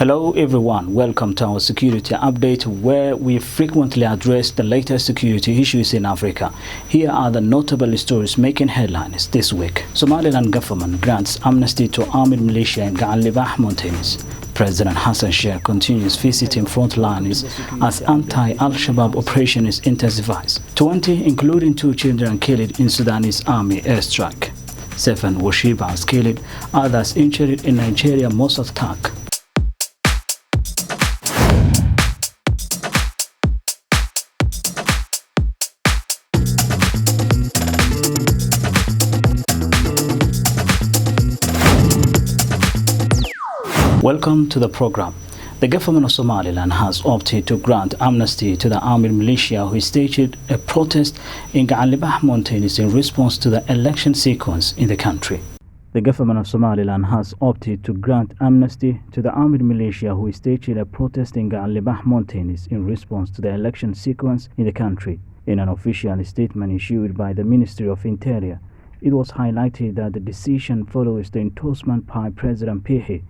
Hello everyone, welcome to our security update where we frequently address the latest security issues in Africa. Here are the notable stories making headlines this week. Somaliland government grants amnesty to armed militia in Gaalibah Mountains. President Hassan Sheikh continues visiting frontliners as anti-Al-Shabaab operation intensifies. 20, including 2 children, killed in Sudanese army airstrike. 7 worshippers killed, others injured in Nigeria Mossad attack. Welcome to the program. The government of Somaliland has opted to grant amnesty to the armed militia who staged a protest in Gaalibah Mountains in response to the election sequence in the country. The government of Somaliland has opted to grant amnesty to the armed militia who staged a protest in Gaalibah Mountains in response to the election sequence in the country. In an official statement issued by the Ministry of Interior, it was highlighted that the decision follows the endorsement by President Pihi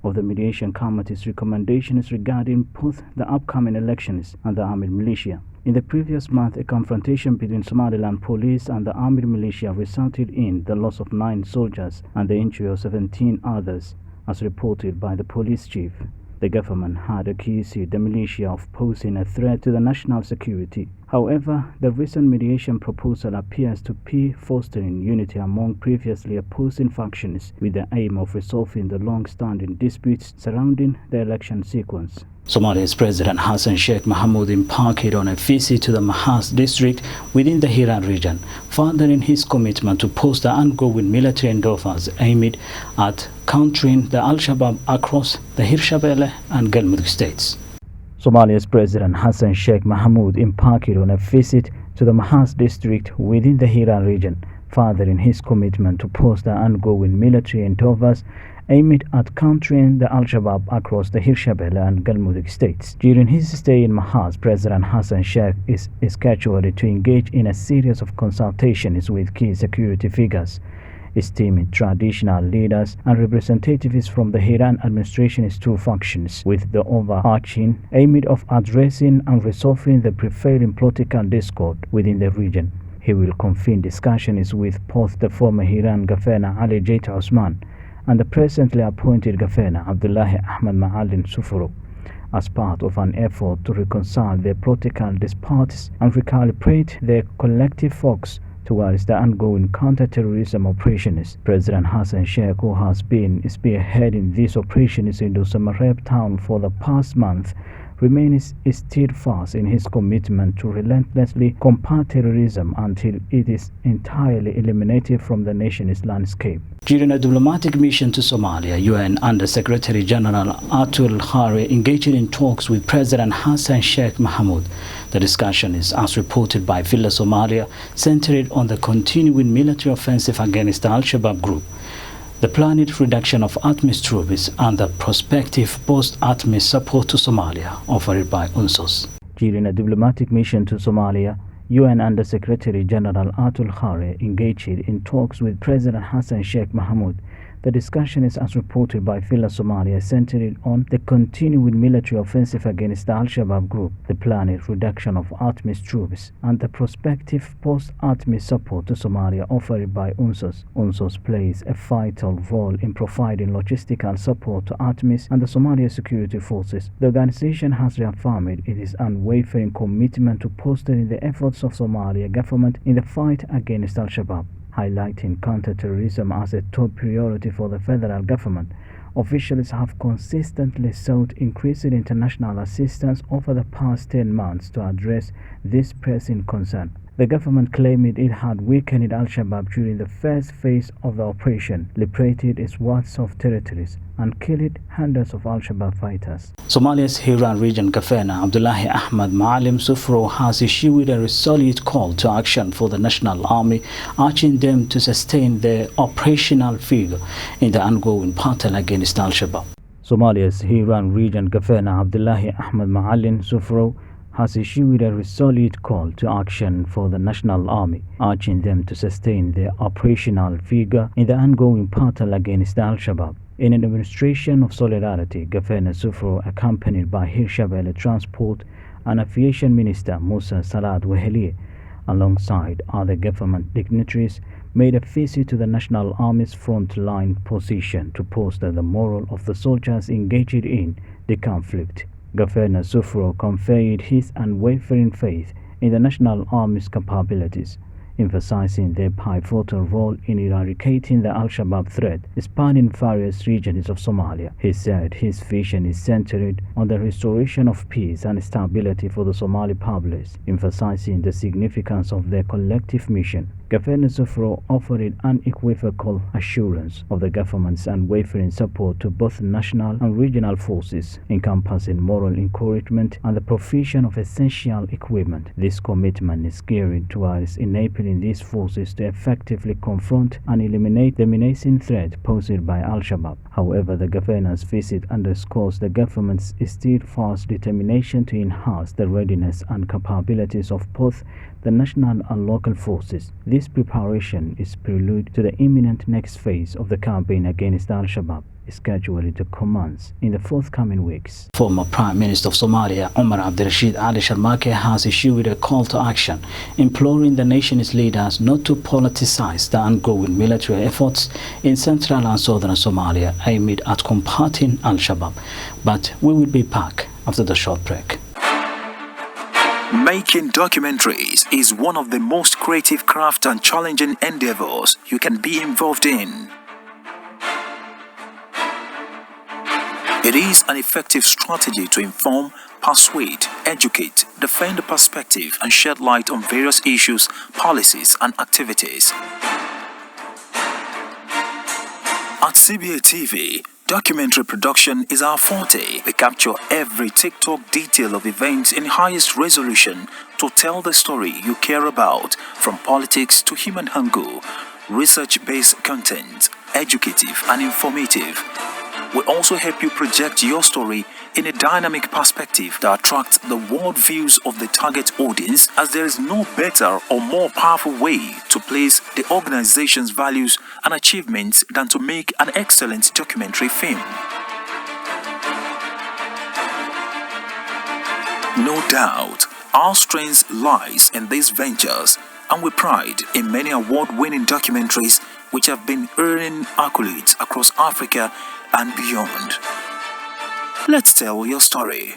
of the Mediation Committee's recommendations regarding both the upcoming elections and the armed militia. In the previous month, a confrontation between Somaliland police and the armed militia resulted in the loss of 9 soldiers and the injury of 17 others, as reported by the police chief. The government had accused the militia of posing a threat to the national security. However, the recent mediation proposal appears to be fostering unity among previously opposing factions with the aim of resolving the long-standing disputes surrounding the election sequence. Somalia's President Hassan Sheikh Mohamud embarked on a visit to the Mahas district within the Hiran region, furthering his commitment to post the ongoing military endeavors aimed at countering the Al-Shabaab across the Hirshabelle and Galmudug states. Somalia's President Hassan Sheikh Mohamud embarked on a visit to the Mahas district within the Hiran region, furthering his commitment to post the ongoing military endeavors aimed at countering the Al-Shabaab across the Hirshabelle and Galmudug states. During his stay in Mahas, President Hassan Sheikh is scheduled to engage in a series of consultations with key security figures, esteemed traditional leaders and representatives from the Hiran administration's 2 factions, with the overarching aim of addressing and resolving the prevailing political discord within the region. He will convene discussions with both the former Hiran Governor Ali Jaita Osman and the presently appointed Governor Abdullahi Ahmad Maalin Sufuru, as part of an effort to reconcile their political disputes and recalibrate their collective focus towards the ongoing counter-terrorism operations. President Hassan Sheikh, who has been spearheading these operations in the Samareb town for the past month, remains steadfast in his commitment to relentlessly combat terrorism until it is entirely eliminated from the nation's landscape. During a diplomatic mission to Somalia, UN Under-Secretary General Atul Khare engaged in talks with President Hassan Sheikh Mohamud. The discussion is, as reported by Villa Somalia, centered on the continuing military offensive against the Al-Shabaab group, the planned reduction of ATMIS troops and the prospective post-ATMIS support to Somalia offered by UNSOS. During a diplomatic mission to Somalia, UN Under-Secretary General Atul Khare engaged in talks with President Hassan Sheikh Mohamud. The discussion is, as reported by Villa Somalia, centered on the continuing military offensive against the Al-Shabaab group, the planned reduction of ATMIS troops, and the prospective post-ATMIS support to Somalia offered by UNSOS. UNSOS plays a vital role in providing logistical support to ATMIS and the Somalia security forces. The organization has reaffirmed its unwavering commitment to bolstering the efforts of Somalia government in the fight against Al-Shabaab, highlighting counter-terrorism as a top priority for the federal government. Officials have consistently sought increasing international assistance over the past 10 months to address this pressing concern. The government claimed it had weakened Al-Shabaab during the first phase of the operation, liberated its swaths of territories, and killed hundreds of Al-Shabaab fighters. Somalia's Hiran region Governor Abdullahi Ahmad Maalin Sufuru has issued a resolute call to action for the National Army, urging them to sustain their operational vigor in the ongoing battle against Al-Shabaab. Somalia's Hiran region Governor Abdullahi Ahmad Maalin Sufuru has issued a resolute call to action for the National Army, urging them to sustain their operational vigor in the ongoing battle against Al-Shabaab. In a demonstration of solidarity, Governor Sufro, accompanied by Hirshabelle Transport and Aviation Minister Musa Salat Weheli, alongside other government dignitaries, made a visit to the National Army's front-line position to bolster the morale of the soldiers engaged in the conflict. Governor Sufro conveyed his unwavering faith in the National Army's capabilities, emphasizing their pivotal role in eradicating the Al-Shabaab threat spanning various regions of Somalia. He said his vision is centered on the restoration of peace and stability for the Somali populace, emphasizing the significance of their collective mission. Governor Zufro offered unequivocal assurance of the government's unwavering support to both national and regional forces, encompassing moral encouragement and the provision of essential equipment. This commitment is geared towards enabling these forces to effectively confront and eliminate the menacing threat posed by Al-Shabaab. However, the governor's visit underscores the government's steadfast determination to enhance the readiness and capabilities of both the national and local forces. This preparation is prelude to the imminent next phase of the campaign against Al-Shabaab, scheduled to commence in the forthcoming weeks. Former Prime Minister of Somalia, Omar Abdirashid Ali Sharmake, has issued a call to action, imploring the nation's leaders not to politicize the ongoing military efforts in central and southern Somalia aimed at combating Al-Shabaab. But we will be back after the short break. Making documentaries is one of the most creative, craft and challenging endeavors you can be involved in. It is an effective strategy to inform, persuade, educate, defend the perspective and shed light on various issues, policies and activities. At CBA TV, documentary production is our forte. We capture every TikTok detail of events in highest resolution to tell the story you care about, from politics to human hunger, research-based content, educative and informative. We also help you project your story in a dynamic perspective that attracts the world views of the target audience, as there is no better or more powerful way to place the organization's values and achievements than to make an excellent documentary film. No doubt, our strength lies in these ventures, and we pride in many award-winning documentaries which have been earning accolades across Africa and beyond. Let's tell your story.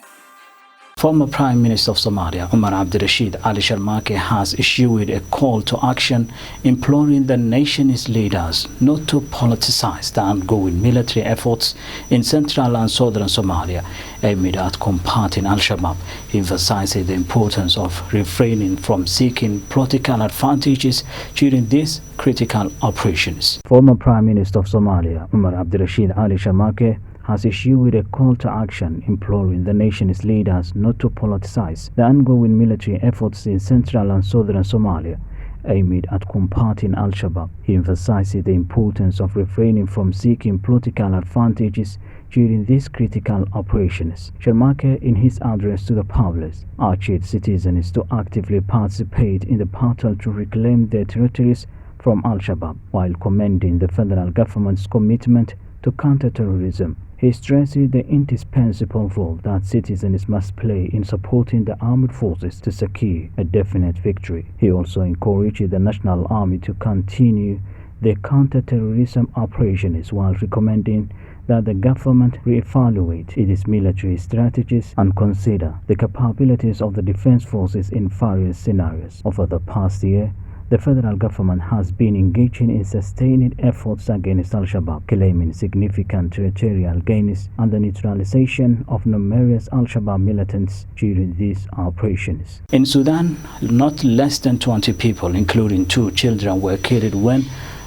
Former Prime Minister of Somalia, Omar Abdirashid Ali Sharmake, has issued a call to action imploring the nation's leaders not to politicize the ongoing military efforts in central and southern Somalia aimed at combating Al-Shabaab, emphasizing the importance of refraining from seeking political advantages during these critical operations. Former Prime Minister of Somalia, Omar Abdirashid Ali Sharmake, has issued a call to action imploring the nation's leaders not to politicize the ongoing military efforts in central and southern Somalia aimed at combating Al-Shabaab. He emphasized the importance of refraining from seeking political advantages during these critical operations. Sharmake, in his address to the public, urged citizens to actively participate in the battle to reclaim their territories from Al-Shabaab, while commending the federal government's commitment to counter-terrorism. He stressed the indispensable role that citizens must play in supporting the armed forces to secure a definite victory. He also encouraged the National Army to continue their counter-terrorism operations, while recommending that the government reevaluate its military strategies and consider the capabilities of the defense forces in various scenarios. Over the past year, the federal government has been engaging in sustained efforts against Al-Shabaab, claiming significant territorial gains and the neutralization of numerous Al-Shabaab militants during these operations. In Sudan, not less than 20 people, including 2 children, were killed when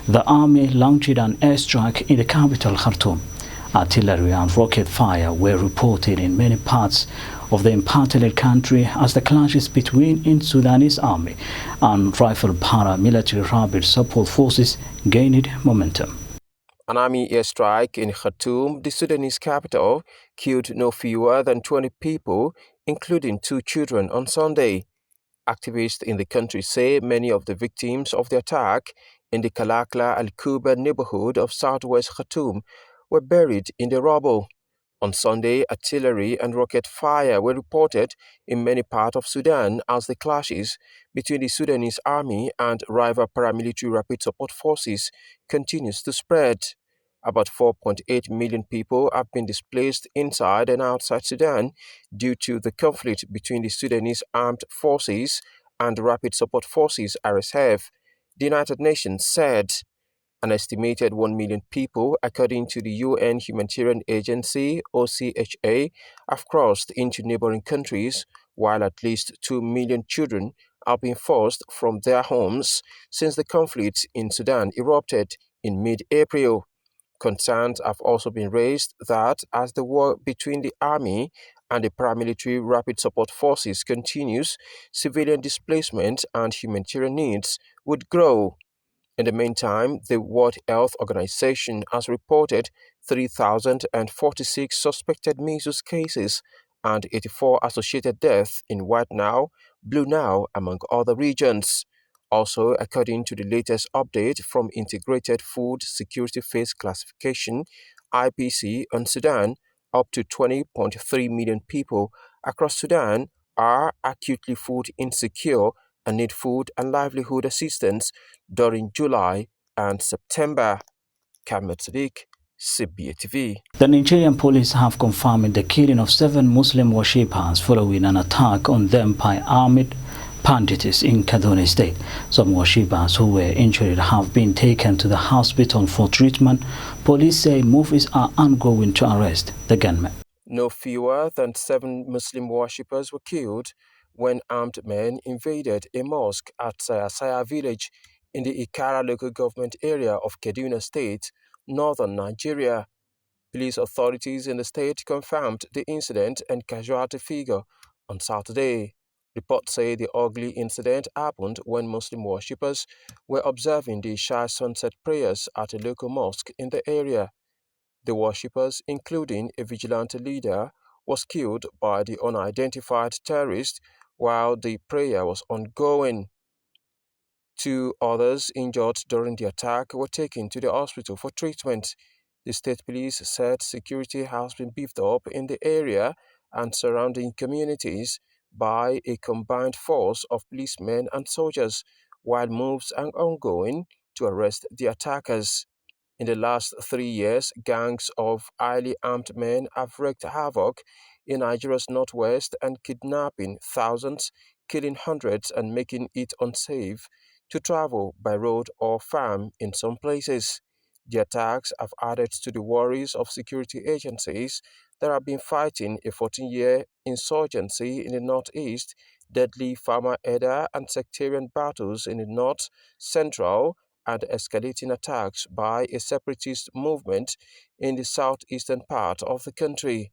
the army launched an airstrike in the capital, Khartoum. Artillery and rocket fire were reported in many parts of the imperial country as the clashes between Sudanese army and rival paramilitary rapid support forces gained momentum. An army airstrike in Khartoum, the Sudanese capital, killed no fewer than 20 people, including 2 children, on Sunday. Activists in the country say many of the victims of the attack in the Kalakla Al-Kuba neighborhood of southwest Khartoum were buried in the rubble. On Sunday, artillery and rocket fire were reported in many parts of Sudan as the clashes between the Sudanese army and rival paramilitary rapid support forces continues to spread. About 4.8 million people have been displaced inside and outside Sudan due to the conflict between the Sudanese armed forces and rapid support forces RSF, the United Nations said. An estimated 1 million people, according to the UN Humanitarian Agency (OCHA), have crossed into neighboring countries, while at least 2 million children have been forced from their homes since the conflict in Sudan erupted in mid-April. Concerns have also been raised that as the war between the army and the paramilitary rapid support forces continues, civilian displacement and humanitarian needs would grow. In the meantime, the World Health Organization has reported 3,046 suspected measles cases and 84 associated deaths in White Nile, Blue Nile, among other regions. Also, according to the latest update from Integrated Food Security Phase Classification (IPC) on Sudan, up to 20.3 million people across Sudan are acutely food insecure and need food and livelihood assistance during July and September. Kamil Sadiq, CBA TV. The Nigerian police have confirmed the killing of 7 Muslim worshippers following an attack on them by armed bandits in Kaduna State. Some worshippers who were injured have been taken to the hospital for treatment. Police say movies are ongoing to arrest the gunmen. No fewer than 7 Muslim worshippers were killed when armed men invaded a mosque at Sayasaya village in the Ikara local government area of Kaduna State, northern Nigeria. Police authorities in the state confirmed the incident and casualty figure on Saturday. Reports say the ugly incident happened when Muslim worshippers were observing the Isha sunset prayers at a local mosque in the area. The worshippers, including a vigilante leader, was killed by the unidentified terrorist while the prayer was ongoing. 2 others injured during the attack were taken to the hospital for treatment. The state police said security has been beefed up in the area and surrounding communities by a combined force of policemen and soldiers, while moves are ongoing to arrest the attackers. In the last 3 years, gangs of highly armed men have wreaked havoc in Nigeria's northwest and kidnapping thousands, killing hundreds and making it unsafe to travel by road or farm in some places. The attacks have added to the worries of security agencies that have been fighting a 14-year insurgency in the northeast, deadly farmer-herder and sectarian battles in the north, central, and escalating attacks by a separatist movement in the southeastern part of the country.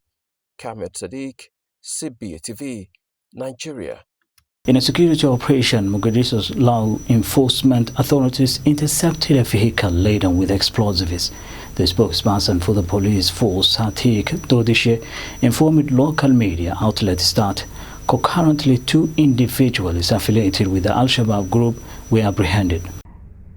Kamil Sadiq, CBA TV, Nigeria. In a security operation, Mogadishu's law enforcement authorities intercepted a vehicle laden with explosives. The spokesperson for the police force, Satiq Dodishe, informed local media outlets that concurrently 2 individuals affiliated with the Al-Shabaab group were apprehended.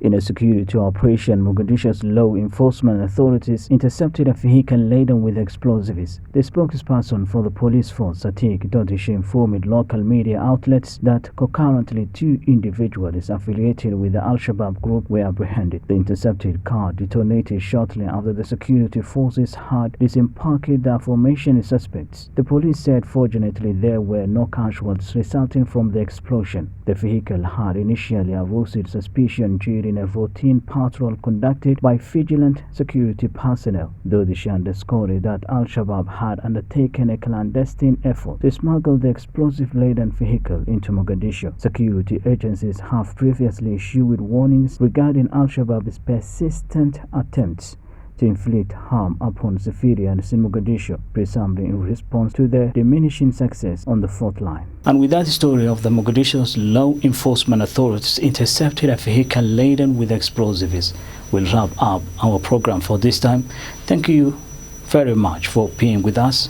In a security operation, Mogadishu's law enforcement authorities intercepted a vehicle laden with explosives. The spokesperson for the police force, Satiq Dodishe, informed local media outlets that concurrently 2 individuals affiliated with the Al-Shabaab group were apprehended. The intercepted car detonated shortly after the security forces had disembarked the aforementioned suspects. The police said fortunately there were no casualties resulting from the explosion. The vehicle had initially aroused suspicion during a routine patrol conducted by vigilant security personnel, though she underscored that Al-Shabaab had undertaken a clandestine effort to smuggle the explosive-laden vehicle into Mogadishu. Security agencies have previously issued warnings regarding Al-Shabaab's persistent attempts to inflict harm upon civilians in Mogadishu, presumably in response to their diminishing success on the front line. And with that story of the Mogadishu's law enforcement authorities intercepted a vehicle laden with explosives, we'll wrap up our program for this time. Thank you very much for being with us.